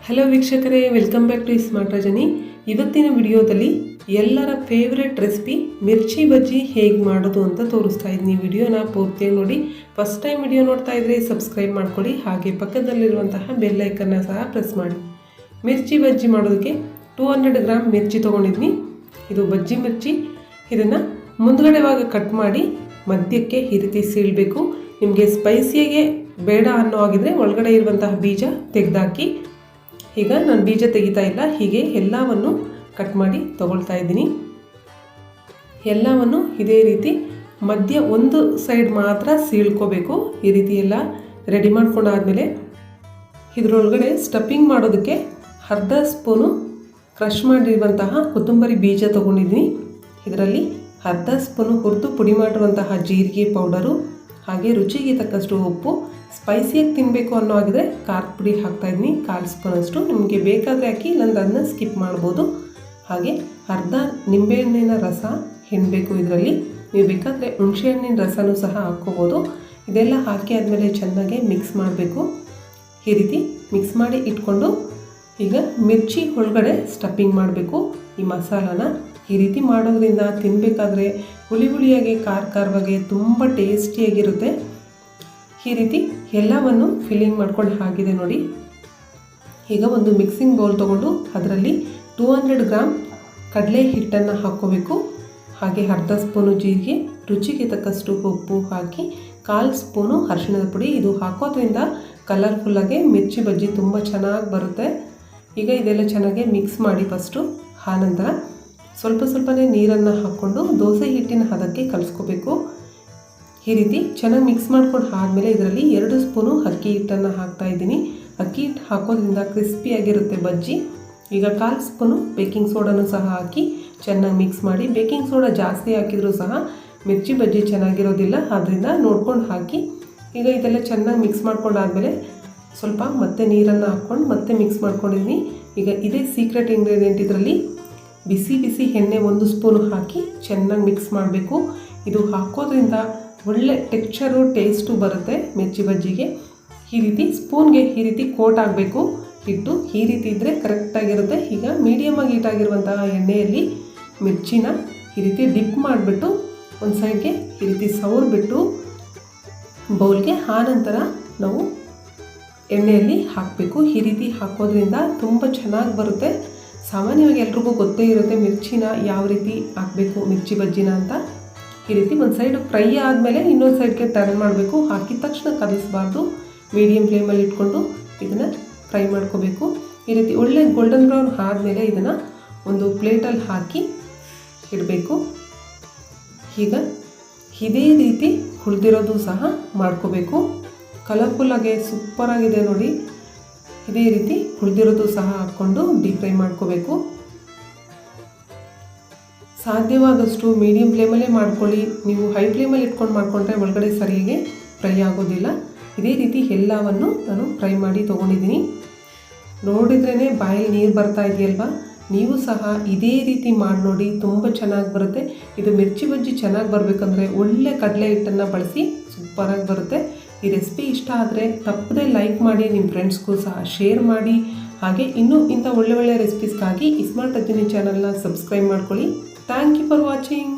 Hello ವೀಕ್ಷಕರೇ, welcome back to smart Rajani. ಇವತ್ತಿನ ವಿಡಿಯೋದಲ್ಲಿ ಎಲ್ಲರ ಫೇವ್ರೆಟ್ ರೆಸಿಪಿ ಮಿರ್ಚಿ ಬಜ್ಜಿ ಹೇಗೆ ಮಾಡೋದು ಅಂತ ತೋರಿಸ್ತಾ ಇದ್ದೀನಿ. ವಿಡಿಯೋನ ಪೂರ್ತಿಯಾಗಿ ನೋಡಿ. ಫಸ್ಟ್ ಟೈಮ್ ವಿಡಿಯೋ ನೋಡ್ತಾ ಇದ್ದರೆ ಸಬ್ಸ್ಕ್ರೈಬ್ ಮಾಡ್ಕೊಳ್ಳಿ, ಹಾಗೆ ಪಕ್ಕದಲ್ಲಿರುವಂತಹ ಬೆಲ್ ಐಕನ್ನ ಸಹ ಪ್ರೆಸ್ ಮಾಡಿ. ಮಿರ್ಚಿ ಬಜ್ಜಿ ಮಾಡೋದಕ್ಕೆ 200 ಗ್ರಾಮ್ ಮಿರ್ಚಿ ತೊಗೊಂಡಿದ್ದೀನಿ. ಇದು ಬಜ್ಜಿ ಮಿರ್ಚಿ. ಇದನ್ನು ಮುಂದ್ಗಡೆ ಭಾಗ ಕಟ್ ಮಾಡಿ ಮಧ್ಯಕ್ಕೆ ಈ ರೀತಿ ಸೀಳಬೇಕು. ನಿಮಗೆ ಸ್ಪೈಸಿಯಾಗೆ ಬೇಡ ಅನ್ನೋ ಆಗಿದ್ರೆ ಒಳಗಡೆ ಇರುವಂತಹ ಬೀಜ ತೆಗೆದಾಕಿ. ಈಗ ನಾನು ಬೀಜ ತೆಗಿತಾ ಇಲ್ಲ, ಹೀಗೆ ಎಲ್ಲವನ್ನು ಕಟ್ ಮಾಡಿ ತಗೊಳ್ತಾ ಇದ್ದೀನಿ. ಎಲ್ಲವನ್ನು ಇದೇ ರೀತಿ ಮಧ್ಯ ಒಂದು ಸೈಡ್ ಮಾತ್ರ ಸೀಳ್ಕೋಬೇಕು. ಈ ರೀತಿ ಎಲ್ಲ ರೆಡಿ ಮಾಡ್ಕೊಂಡಾದಮೇಲೆ ಇದರೊಳಗಡೆ ಸ್ಟಫಿಂಗ್ ಮಾಡೋದಕ್ಕೆ ಅರ್ಧ ಸ್ಪೂನು ಕ್ರಷ್ ಮಾಡಿರುವಂತಹ ಕೊತ್ತಂಬರಿ ಬೀಜ ತೊಗೊಂಡಿದ್ದೀನಿ. ಇದರಲ್ಲಿ ಅರ್ಧ ಸ್ಪೂನು ಹುರಿದು ಪುಡಿ ಮಾಡಿರುವಂತಹ ಜೀರಿಗೆ ಪೌಡರು, ಹಾಗೆ ರುಚಿಗೆ ತಕ್ಕಷ್ಟು ಉಪ್ಪು, ಸ್ಪೈಸಿಯಾಗಿ ತಿನ್ನಬೇಕು ಅನ್ನೋ ಆಗಿದ್ರೆ ಖಾರದ ಪುಡಿ ಹಾಕ್ತಾಯಿದ್ದೀನಿ 1/4 ಸ್ಪೂನಷ್ಟು. ನಿಮಗೆ ಬೇಕಾದರೆ ಹಾಕಿ, ಇಲ್ಲಾಂದ್ರೆ ಅದನ್ನ ಸ್ಕಿಪ್ ಮಾಡ್ಬೋದು. ಹಾಗೆ ಅರ್ಧ ನಿಂಬೆಹಣ್ಣಿನ ರಸ ಹಿಂಡಬೇಕು. ಇದರಲ್ಲಿ ನೀವು ಬೇಕಾದರೆ ಹುಣಸೆಹಣ್ಣಿನ ರಸನೂ ಸಹ ಹಾಕ್ಕೋಬೋದು. ಇದೆಲ್ಲ ಹಾಕಿ ಆದಮೇಲೆ ಚೆನ್ನಾಗಿ ಮಿಕ್ಸ್ ಮಾಡಬೇಕು. ಈ ರೀತಿ ಮಿಕ್ಸ್ ಮಾಡಿ ಇಟ್ಕೊಂಡು ಈಗ ಮಿರ್ಚಿ ಒಳಗಡೆ ಸ್ಟಫಿಂಗ್ ಮಾಡಬೇಕು ಈ ಮಸಾಲಾನ. ಈ ರೀತಿ ಮಾಡೋದ್ರಿಂದ ತಿನ್ನಬೇಕಾದ್ರೆ ಹುಳಿ ಹುಳಿಯಾಗಿ ಖಾರವಾಗಿ ತುಂಬ ಟೇಸ್ಟಿಯಾಗಿರುತ್ತೆ. ಈ ರೀತಿ ಎಲ್ಲವನ್ನು ಫಿಲ್ಲಿಂಗ್ ಮಾಡ್ಕೊಂಡು ಹಾಕಿದೆ ನೋಡಿ. ಈಗ ಒಂದು ಮಿಕ್ಸಿಂಗ್ ಬೌಲ್ ತೊಗೊಂಡು ಅದರಲ್ಲಿ 200 ಗ್ರಾಮ್ ಕಡಲೆ ಹಿಟ್ಟನ್ನು ಹಾಕ್ಕೋಬೇಕು. ಹಾಗೆ ಅರ್ಧ ಸ್ಪೂನು ಜೀರಿಗೆ, ರುಚಿಗೆ ತಕ್ಕಷ್ಟು ಉಪ್ಪು ಹಾಕಿ 1/4 ಸ್ಪೂನು ಅರಿಶಿಣದ ಪುಡಿ. ಇದು ಹಾಕೋದ್ರಿಂದ ಕಲರ್ಫುಲ್ಲಾಗಿ ಮಿರ್ಚಿ ಬಜ್ಜಿ ತುಂಬ ಚೆನ್ನಾಗಿ ಬರುತ್ತೆ. ಈಗ ಇದೆಲ್ಲ ಚೆನ್ನಾಗಿ ಮಿಕ್ಸ್ ಮಾಡಿ ಫಸ್ಟು. ಆನಂತರ ಸ್ವಲ್ಪನೇ ನೀರನ್ನು ಹಾಕ್ಕೊಂಡು ದೋಸೆ ಹಿಟ್ಟಿನ ಹದಕ್ಕೆ ಕಲಿಸ್ಕೋಬೇಕು. ಈ ರೀತಿ ಚೆನ್ನಾಗಿ ಮಿಕ್ಸ್ ಮಾಡ್ಕೊಂಡು ಆದಮೇಲೆ ಇದರಲ್ಲಿ 2 ಸ್ಪೂನು ಅಕ್ಕಿ ಹಿಟ್ಟನ್ನು ಹಾಕ್ತಾಯಿದ್ದೀನಿ. ಅಕ್ಕಿ ಹಿಟ್ಟು ಹಾಕೋದ್ರಿಂದ ಕ್ರಿಸ್ಪಿಯಾಗಿರುತ್ತೆ ಬಜ್ಜಿ. ಈಗ 1/4 ಸ್ಪೂನು ಬೇಕಿಂಗ್ ಸೋಡಾನು ಸಹ ಹಾಕಿ ಚೆನ್ನಾಗಿ ಮಿಕ್ಸ್ ಮಾಡಿ. ಬೇಕಿಂಗ್ ಸೋಡಾ ಜಾಸ್ತಿ ಹಾಕಿದರೂ ಸಹ ಮಿರ್ಚಿ ಬಜ್ಜಿ ಚೆನ್ನಾಗಿರೋದಿಲ್ಲ, ಆದ್ದರಿಂದ ನೋಡ್ಕೊಂಡು ಹಾಕಿ. ಈಗ ಇದೆಲ್ಲ ಚೆನ್ನಾಗಿ ಮಿಕ್ಸ್ ಮಾಡ್ಕೊಂಡಾದಮೇಲೆ ಸ್ವಲ್ಪ ಮತ್ತೆ ನೀರನ್ನು ಹಾಕ್ಕೊಂಡು ಮತ್ತೆ ಮಿಕ್ಸ್ ಮಾಡ್ಕೊಂಡಿದ್ದೀನಿ. ಈಗ ಇದೇ ಸೀಕ್ರೆಟ್ ಇಂಗ್ರೀಡಿಯೆಂಟ್. ಇದರಲ್ಲಿ ಬಿಸಿ ಎಣ್ಣೆ 1 ಸ್ಪೂನು ಹಾಕಿ ಚೆನ್ನಾಗಿ ಮಿಕ್ಸ್ ಮಾಡಬೇಕು. ಇದು ಹಾಕೋದ್ರಿಂದ ಒಳ್ಳೆ ಟೆಕ್ಸ್ಚರು ಟೇಸ್ಟು ಬರುತ್ತೆ ಮಿರ್ಚಿ ಬಜ್ಜಿಗೆ. ಈ ರೀತಿ ಸ್ಪೂನ್ಗೆ ಈ ರೀತಿ ಕೋಟ್ ಆಗಬೇಕು ಹಿಟ್ಟು. ಈ ರೀತಿ ಇದ್ದರೆ ಕರೆಕ್ಟಾಗಿರುತ್ತೆ. ಈಗ ಮೀಡಿಯಮಾಗಿ ಹೀಟಾಗಿರುವಂತಹ ಎಣ್ಣೆಯಲ್ಲಿ ಮಿರ್ಚಿನ ಈ ರೀತಿ ಡಿಪ್ ಮಾಡಿಬಿಟ್ಟು ಒಂದು ಸೈಡ್ಗೆ ಈ ರೀತಿ ಸವರ್ಬಿಟ್ಟು ಬೌಲ್ಗೆ, ಆನಂತರ ನಾವು ಎಣ್ಣೆಯಲ್ಲಿ ಹಾಕಬೇಕು. ಈ ರೀತಿ ಹಾಕೋದ್ರಿಂದ ತುಂಬ ಚೆನ್ನಾಗಿ ಬರುತ್ತೆ. ಸಾಮಾನ್ಯವಾಗಿ ಎಲ್ರಿಗೂ ಗೊತ್ತೇ ಇರುತ್ತೆ ಮಿರ್ಚಿನ ಯಾವ ರೀತಿ ಹಾಕಬೇಕು ಮಿರ್ಚಿ ಬಜ್ಜಿನ ಅಂತ. ಈ ರೀತಿ ಒಂದು ಸೈಡ್ ಫ್ರೈ ಆದಮೇಲೆ ಇನ್ನೊಂದು ಸೈಡ್ಗೆ ಟರ್ನ್ ಮಾಡಬೇಕು. ಹಾಕಿದ ತಕ್ಷಣ ಕಲಿಸಬಾರ್ದು. ಮೀಡಿಯಮ್ ಫ್ಲೇಮಲ್ಲಿ ಇಟ್ಕೊಂಡು ಇದನ್ನು ಫ್ರೈ ಮಾಡ್ಕೋಬೇಕು. ಈ ರೀತಿ ಒಳ್ಳೆ ಗೋಲ್ಡನ್ ಬ್ರೌನ್ ಆದಮೇಲೆ ಇದನ್ನು ಒಂದು ಪ್ಲೇಟಲ್ಲಿ ಹಾಕಿ ಇಡಬೇಕು. ಈಗ ಇದೇ ರೀತಿ ಉಳಿದಿರೋದು ಸಹ ಮಾಡ್ಕೋಬೇಕು. ಕಲರ್ಫುಲ್ಲಾಗಿ ಸೂಪರಾಗಿದೆ ನೋಡಿ. ಇದೇ ರೀತಿ ಉಳಿದಿರೋದು ಸಹ ಹಾಕ್ಕೊಂಡು ಡೀಪ್ ಫ್ರೈ ಮಾಡ್ಕೋಬೇಕು. ಸಾಧ್ಯವಾದಷ್ಟು ಮೀಡಿಯಮ್ ಫ್ಲೇಮಲ್ಲೇ ಮಾಡ್ಕೊಳ್ಳಿ. ನೀವು ಹೈ ಫ್ಲೇಮಲ್ಲಿ ಇಟ್ಕೊಂಡು ಮಾಡಿಕೊಂಡ್ರೆ ಒಳಗಡೆ ಸರಿಯಾಗಿ ಫ್ರೈ ಆಗೋದಿಲ್ಲ. ಇದೇ ರೀತಿ ಎಲ್ಲವನ್ನು ನಾನು ಫ್ರೈ ಮಾಡಿ ತೊಗೊಂಡಿದ್ದೀನಿ. ನೋಡಿದ್ರೇ ಬಾಯಲ್ಲಿ ನೀರು ಬರ್ತಾ ಇದೆಯಲ್ವಾ? ನೀವು ಸಹ ಇದೇ ರೀತಿ ಮಾಡಿ ನೋಡಿ, ತುಂಬ ಚೆನ್ನಾಗಿ ಬರುತ್ತೆ. ಇದು ಮಿರ್ಚಿ ಬಜ್ಜಿ ಚೆನ್ನಾಗಿ ಬರಬೇಕಂದ್ರೆ ಒಳ್ಳೆ ಕಡಲೆ ಹಿಟ್ಟನ್ನು ಬಳಸಿ ಸೂಪರಾಗಿ ಬರುತ್ತೆ. ಈ ರೆಸಿಪಿ ಇಷ್ಟ ಆದರೆ ತಪ್ಪದೇ ಲೈಕ್ ಮಾಡಿ, ನಿಮ್ಮ ಫ್ರೆಂಡ್ಸ್ಗೂ ಸಹ ಶೇರ್ ಮಾಡಿ. ಹಾಗೆ ಇನ್ನೂ ಇಂಥ ಒಳ್ಳೆ ರೆಸಿಪೀಸ್ಗಾಗಿ ಸ್ಮಾರ್ಟ್ ರಜನಿ ಚಾನಲ್ನ ಸಬ್ಸ್ಕ್ರೈಬ್ ಮಾಡ್ಕೊಳ್ಳಿ. Thank you for watching.